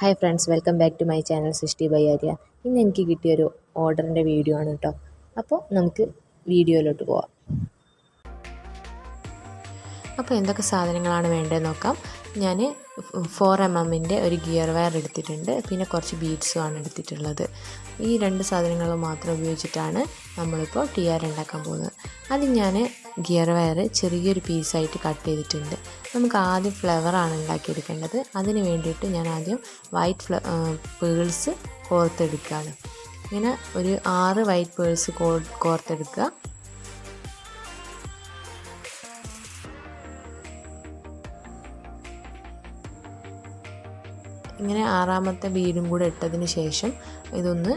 Hi friends, welcome back to my channel Srishti by Arya. ഇന്ന് എനിക്ക് കിട്ടിയൊരു ഓർഡറിൻ്റെ വീഡിയോ ആണ് കേട്ടോ. അപ്പോൾ നമുക്ക് വീഡിയോയിലോട്ട് പോവാം. അപ്പോൾ എന്തൊക്കെ സാധനങ്ങളാണ് വേണ്ടതെന്ന് നോക്കാം. ഞാൻ 4mm ഒരു ഗിയർ വയർ എടുത്തിട്ടുണ്ട്, പിന്നെ കുറച്ച് ബീഡ്സുമാണ് എടുത്തിട്ടുള്ളത്. ഈ രണ്ട് സാധനങ്ങൾ മാത്രം ഉപയോഗിച്ചിട്ടാണ് നമ്മളിപ്പോൾ TR ഉണ്ടാക്കാൻ പോകുന്നത്. ആദ്യം ഞാൻ ഗിയർ വയർ ചെറിയൊരു പീസായിട്ട് കട്ട് ചെയ്തിട്ടുണ്ട്. നമുക്ക് ആദ്യം ഫ്ലവറാണ് ഉണ്ടാക്കിയെടുക്കേണ്ടത്. അതിന് വേണ്ടിയിട്ട് ഞാൻ ആദ്യം വൈറ്റ് പേൾസ് കോർത്തെടുക്കുകയാണ്. ഇങ്ങനെ ഒരു 6 വൈറ്റ് പേൾസ് കോർത്തെടുക്കുക. ഇങ്ങനെ 6ാമത്തെ ബീഡും കൂടെ ഇട്ടതിന് ശേഷം ഇതൊന്ന്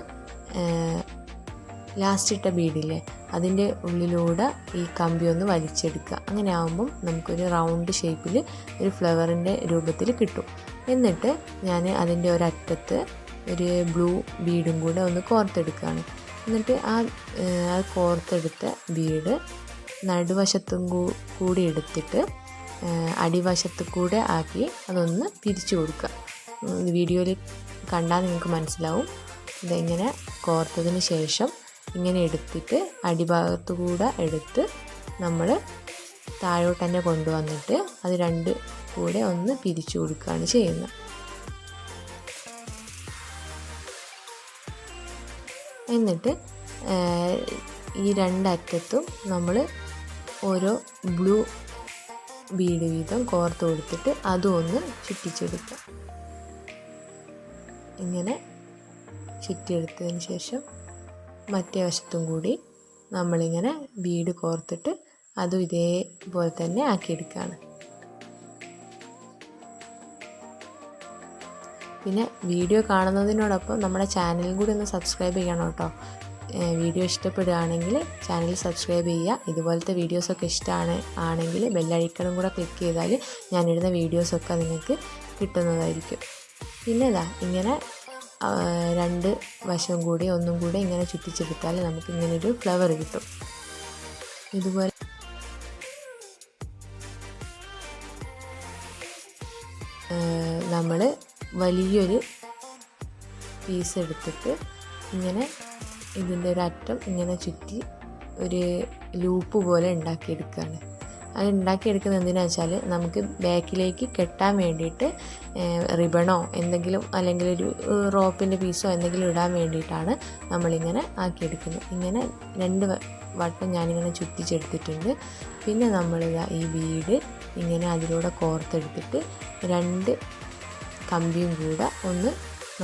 ലാസ്റ്റ് ഇട്ട ബീഡില്ലേ അതിൻ്റെ ഉള്ളിലൂടെ ഈ കമ്പി ഒന്ന് വലിച്ചെടുക്കുക. അങ്ങനെ ആകുമ്പം നമുക്കൊരു റൗണ്ട് ഷേപ്പിൽ ഒരു ഫ്ലവറിൻ്റെ രൂപത്തിൽ കിട്ടും. എന്നിട്ട് ഞാൻ അതിൻ്റെ ഒരറ്റത്ത് ഒരു ബ്ലൂ ബീഡും കൂടെ ഒന്ന് കോർത്തെടുക്കുകയാണ്. എന്നിട്ട് ആ കോർത്തെടുത്ത ബീഡ് നടുവശത്തും കൂടി എടുത്തിട്ട് അടിവശത്ത് കൂടെ ആക്കി അതൊന്ന് പിരിച്ചു കൊടുക്കുക. വീഡിയോയിൽ കണ്ടാൽ നിങ്ങൾക്ക് മനസ്സിലാവും. ഇതെങ്ങനെ കോർത്തതിന് ശേഷം ഇങ്ങനെ എടുത്തിട്ട് അടിഭാഗത്തു കൂടെ എടുത്ത് നമ്മൾ താഴോട്ട് തന്നെ കൊണ്ടുവന്നിട്ട് അത് രണ്ട് കൂടെ ഒന്ന് പിരിച്ചു കൊടുക്കുകയാണ് ചെയ്യുന്നത്. എന്നിട്ട് ഈ രണ്ടറ്റത്തും നമ്മൾ ഓരോ ബ്ലൂ ബീഡ് വീതം കോർത്ത് കൊടുത്തിട്ട് അതും ഒന്ന് ചുറ്റിച്ചെടുക്കുക. ഇങ്ങനെ ചുറ്റിയെടുത്തതിന് ശേഷം മറ്റേ വശത്തും കൂടി നമ്മളിങ്ങനെ ബീഡ് കോർത്തിട്ട് അതും ഇതേപോലെ തന്നെ ആക്കിയെടുക്കുകയാണ്. പിന്നെ വീഡിയോ കാണുന്നതിനോടൊപ്പം നമ്മുടെ ചാനലും കൂടി ഒന്ന് സബ്സ്ക്രൈബ് ചെയ്യണം കേട്ടോ. വീഡിയോ ഇഷ്ടപ്പെടുകയാണെങ്കിൽ ചാനൽ സബ്സ്ക്രൈബ് ചെയ്യുക. ഇതുപോലത്തെ വീഡിയോസൊക്കെ ആണെങ്കിൽ ബെല്ലൈക്കണും കൂടെ ക്ലിക്ക് ചെയ്താൽ ഞാനിടുന്ന വീഡിയോസൊക്കെ നിങ്ങൾക്ക് കിട്ടുന്നതായിരിക്കും. പിന്നെ ഇങ്ങനെ രണ്ട് വശം കൂടി ഒന്നും കൂടി ഇങ്ങനെ ചുറ്റിച്ചെടുത്താൽ നമുക്ക് ഇങ്ങനൊരു ഫ്ലവർ കിട്ടും. ഇതുപോലെ നമ്മൾ വലിയൊരു പീസ് എടുത്തിട്ട് ഇങ്ങനെ ഇതിൻ്റെ ഒരു അറ്റം ഇങ്ങനെ ചുറ്റി ഒരു ലൂപ്പ് പോലെ ഉണ്ടാക്കിയെടുക്കുകയാണ്. അത് ഉണ്ടാക്കിയെടുക്കുന്നത് എന്തിനാണെന്ന് വെച്ചാൽ നമുക്ക് ബാക്കിലേക്ക് കെട്ടാൻ വേണ്ടിയിട്ട് റിബണോ എന്തെങ്കിലും അല്ലെങ്കിൽ ഒരു റോപ്പിൻ്റെ പീസോ എന്തെങ്കിലും ഇടാൻ വേണ്ടിയിട്ടാണ് നമ്മളിങ്ങനെ ആക്കിയെടുക്കുന്നത്. ഇങ്ങനെ 2 വട്ടം ഞാനിങ്ങനെ ചുറ്റിച്ചെടുത്തിട്ടുണ്ട്. പിന്നെ ഈ ബീഡ് ഇങ്ങനെ അതിലൂടെ കോർത്തെടുത്തിട്ട് 2 കമ്പിയും കൂടെ ഒന്ന്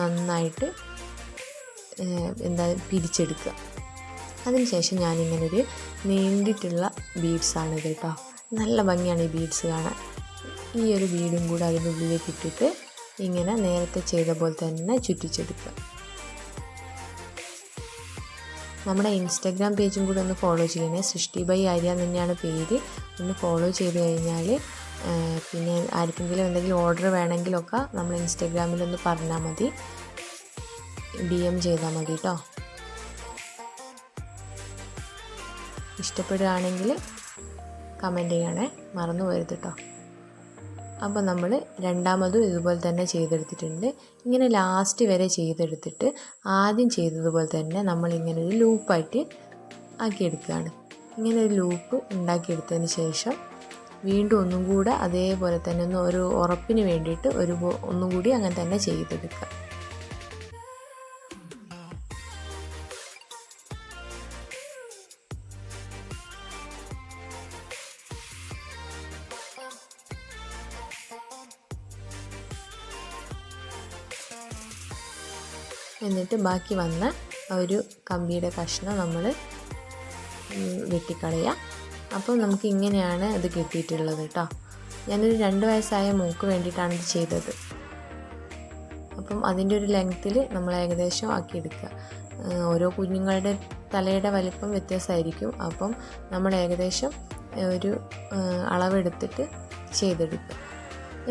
നന്നായിട്ട് പിരിച്ചെടുക്കുക. അതിനുശേഷം ഞാനിങ്ങനൊരു നീണ്ടിട്ടുള്ള ബീഡ്സാണിത് കേട്ടോ. നല്ല ഭംഗിയാണ് ഈ ബീഡ്സ് കാണാൻ. ഈ ഒരു ബീഡും കൂടെ അതിൻ്റെ ഉള്ളിലേക്ക് ഇട്ടിട്ട് ഇങ്ങനെ നേരത്തെ ചെയ്ത പോലെ തന്നെ ചുറ്റിച്ചെടുക്കുക. നമ്മുടെ ഇൻസ്റ്റാഗ്രാം പേജും കൂടെ ഒന്ന് ഫോളോ ചെയ്യണേ. സൃഷ്ടി ബൈ ആര്യ തന്നെയാണ് പേര്. ഒന്ന് ഫോളോ ചെയ്ത് കഴിഞ്ഞാൽ പിന്നെ ആർക്കെങ്കിലും എന്തെങ്കിലും ഓർഡർ വേണമെങ്കിലൊക്കെ നമ്മൾ ഇൻസ്റ്റാഗ്രാമിലൊന്ന് പറഞ്ഞാൽ മതി, DM ചെയ്താൽ മതി കേട്ടോ. ഇഷ്ടപ്പെടുകയാണെങ്കിൽ കമൻറ്റ് ചെയ്യണേ, മറന്നു പോരുത് കേട്ടോ. അപ്പോൾ നമ്മൾ രണ്ടാമതും ഇതുപോലെ തന്നെ ചെയ്തെടുത്തിട്ടുണ്ട്. ഇങ്ങനെ ലാസ്റ്റ് വരെ ചെയ്തെടുത്തിട്ട് ആദ്യം ചെയ്തതുപോലെ തന്നെ നമ്മളിങ്ങനെ ഒരു ലൂപ്പായിട്ട് ആക്കിയെടുക്കുകയാണ്. ഇങ്ങനെ ഒരു ലൂപ്പ് ഉണ്ടാക്കിയെടുത്തതിന് ശേഷം വീണ്ടും ഒന്നും കൂടെ അതേപോലെ തന്നെ ഒരു ഉറപ്പിന് വേണ്ടിയിട്ട് ഒന്നും കൂടി അങ്ങനെ തന്നെ ചെയ്തെടുക്കുക. എന്നിട്ട് ബാക്കി വന്ന ഒരു കമ്പിയുടെ കഷ്ണം നമ്മൾ വെട്ടിക്കളയുക. അപ്പോൾ നമുക്ക് ഇങ്ങനെയാണ് ഇത് കിട്ടിയിട്ടുള്ളത് കേട്ടോ. ഞാനൊരു 2 വയസ്സായ മോൾക്ക് വേണ്ടിയിട്ടാണ് ഇത് ചെയ്തത്. അപ്പം അതിൻ്റെ ഒരു ലെങ്ത്തിൽ നമ്മൾ ഏകദേശം ആക്കിയെടുക്കുക. ഓരോ കുഞ്ഞുങ്ങളുടെ തലയുടെ വലിപ്പം വ്യത്യാസമായിരിക്കും. അപ്പം നമ്മൾ ഏകദേശം ഒരു അളവെടുത്തിട്ട് ചെയ്തെടുക്കുക.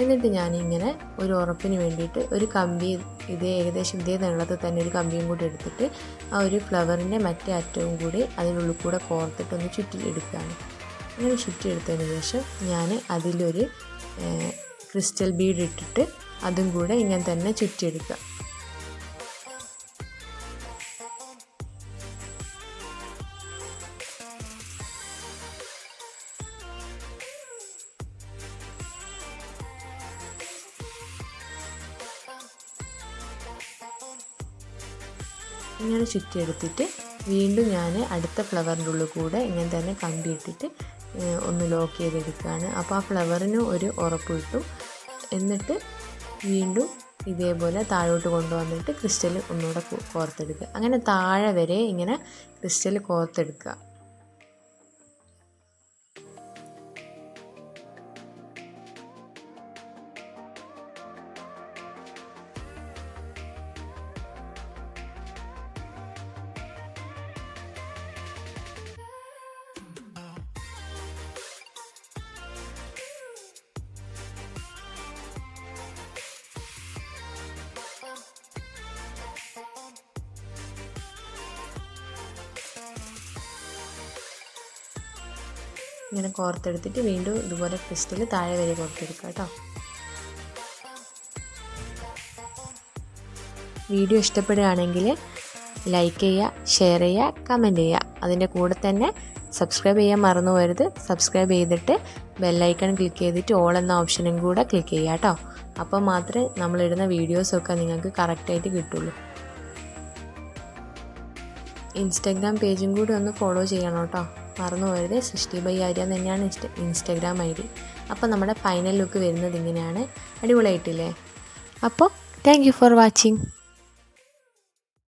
എന്നിട്ട് ഞാനിങ്ങനെ ഒരു ഉറപ്പിന് വേണ്ടിയിട്ട് ഒരു കമ്പി ഏകദേശം ഇതേ നീളത്തിൽ തന്നെ ഒരു കമ്പിയും കൂടി എടുത്തിട്ട് ആ ഒരു ഫ്ലവറിൻ്റെ മറ്റേ അറ്റവും കൂടി അതിനുള്ളിൽ കൂടെ കോർത്തിട്ടൊന്ന് ചുറ്റിയെടുക്കുകയാണ്. അങ്ങനെ ചുറ്റിയെടുത്തതിന് ശേഷം ഞാൻ അതിലൊരു ക്രിസ്റ്റൽ ബീഡ് ഇട്ടിട്ട് അതും കൂടെ ഇങ്ങനെ തന്നെ ചുറ്റിയെടുക്കുക. ഇങ്ങനെ ചുറ്റിയെടുത്തിട്ട് വീണ്ടും ഞാൻ അടുത്ത ഫ്ലവറിൻ്റെ ഉള്ളിൽ കൂടെ ഇങ്ങനെ തന്നെ കമ്പി ഇട്ടിട്ട് ഒന്ന് ലോക്ക് ചെയ്തെടുക്കുകയാണ്. അപ്പോൾ ആ ഫ്ലവറിന് ഒരു ഉറപ്പ് കിട്ടും. എന്നിട്ട് വീണ്ടും ഇതേപോലെ താഴോട്ട് കൊണ്ടുവന്നിട്ട് ക്രിസ്റ്റൽ ഒന്നുകൂടെ കോർത്തെടുക്കുക. അങ്ങനെ താഴെ വരെ ഇങ്ങനെ ക്രിസ്റ്റൽ കോർത്തെടുക്കുക. ഇങ്ങനെ കോർത്തെടുത്തിട്ട് വീണ്ടും ഇതുപോലെ ക്രിസ്റ്റൽ താഴെ വരെ കോർത്തെടുക്കുക കേട്ടോ. വീഡിയോ ഇഷ്ടപ്പെടുകയാണെങ്കിൽ ലൈക്ക് ചെയ്യുക, ഷെയർ ചെയ്യുക, കമൻറ്റ് ചെയ്യുക. അതിൻ്റെ കൂടെ തന്നെ സബ്സ്ക്രൈബ് ചെയ്യാൻ മറന്നു പോകരുത്. സബ്സ്ക്രൈബ് ചെയ്തിട്ട് ബെല്ലൈക്കൺ ക്ലിക്ക് ചെയ്തിട്ട് ഓൾ എന്ന ഓപ്ഷനും കൂടെ ക്ലിക്ക് ചെയ്യുക കേട്ടോ. അപ്പോൾ മാത്രമേ നമ്മളിടുന്ന വീഡിയോസൊക്കെ നിങ്ങൾക്ക് കറക്റ്റായിട്ട് കിട്ടുള്ളൂ. ഇൻസ്റ്റാഗ്രാം പേജും കൂടി ഒന്ന് ഫോളോ ചെയ്യണം കേട്ടോ, മറന്നു പോയത്. സൃഷ്ടി ബൈ ആര്യ തന്നെയാണ് ഇൻസ്റ്റാഗ്രാം ID. അപ്പോൾ നമ്മുടെ ഫൈനൽ ലുക്ക് വരുന്നത് ഇങ്ങനെയാണ്. അടിപൊളിയായിട്ടില്ലേ? അപ്പോൾ താങ്ക് യു ഫോർ വാച്ചിങ്.